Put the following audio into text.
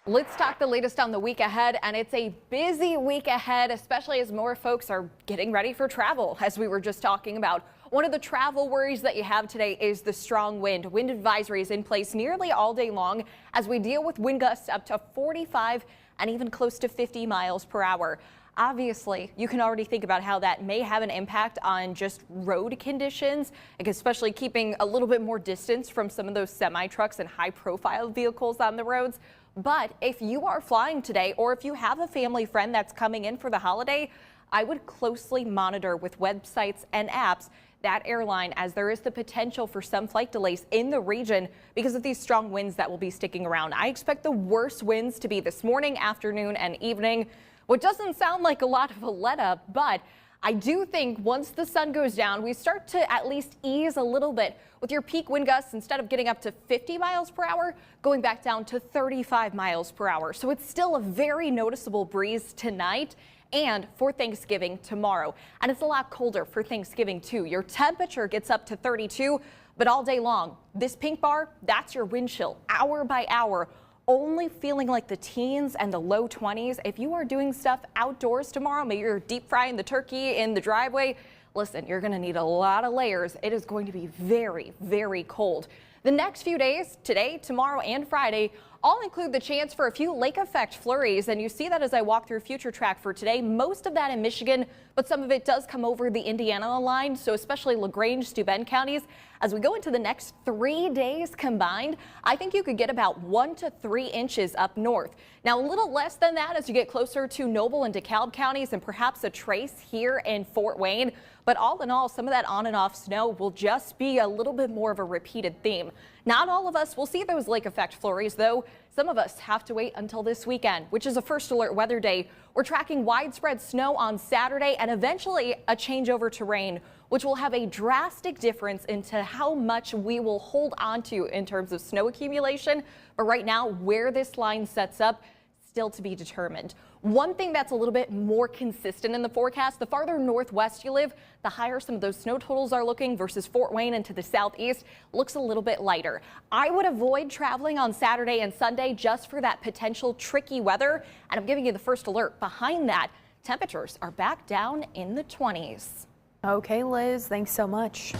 Let's talk the latest on the week ahead, and it's a busy week ahead, especially as more folks are getting ready for travel, as we were just talking about. One of the travel worries that you have today is the strong wind. Wind advisory is in place nearly all day long as we deal with wind gusts up to 45 and even close to 50 miles per hour. Obviously, you can already think about how that may have an impact on just road conditions, like especially keeping a little bit more distance from some of those semi trucks and high profile vehicles on the roads. But if you are flying today, or if you have a family friend that's coming in for the holiday, I would closely monitor with websites and apps that airline, as there is the potential for some flight delays in the region because of these strong winds that will be sticking around. I expect the worst winds to be this morning, afternoon, and evening, what doesn't sound like a lot of a let up, but I do think once the sun goes down, we start to at least ease a little bit with your peak wind gusts, instead of getting up to 50 miles per hour, going back down to 35 miles per hour. So it's still a very noticeable breeze tonight and for Thanksgiving tomorrow. And it's a lot colder for Thanksgiving too. Your temperature gets up to 32, but all day long, this pink bar, that's your wind chill hour by hour. Only feeling like the teens and the low 20s. If you are doing stuff outdoors tomorrow, maybe you're deep frying the turkey in the driveway, listen, you're going to need a lot of layers. It is going to be very, very cold. The next few days, today, tomorrow, and Friday, all include the chance for a few lake effect flurries. And you see that as I walk through Future Track for today. Most of that in Michigan, but some of it does come over the Indiana line. So especially LaGrange, Steuben counties. As we go into the next 3 days combined, I think you could get about 1 to 3 inches up north. Now, a little less than that as you get closer to Noble and DeKalb counties, and perhaps a trace here in Fort Wayne. But all in all, some of that on and off snow will just be a little bit more of a repeated theme. Not all of us will see those lake effect flurries, though. Some of us have to wait until this weekend, which is a first alert weather day. We're tracking widespread snow on Saturday and eventually a changeover to rain, which will have a drastic difference into how much we will hold on to in terms of snow accumulation. But right now, where this line sets up, still to be determined. One thing that's a little bit more consistent in the forecast, the farther northwest you live, the higher some of those snow totals are looking versus Fort Wayne and to the southeast looks a little bit lighter. I would avoid traveling on Saturday and Sunday just for that potential tricky weather. And I'm giving you the first alert. Behind that, temperatures are back down in the 20s. Okay, Liz, thanks so much.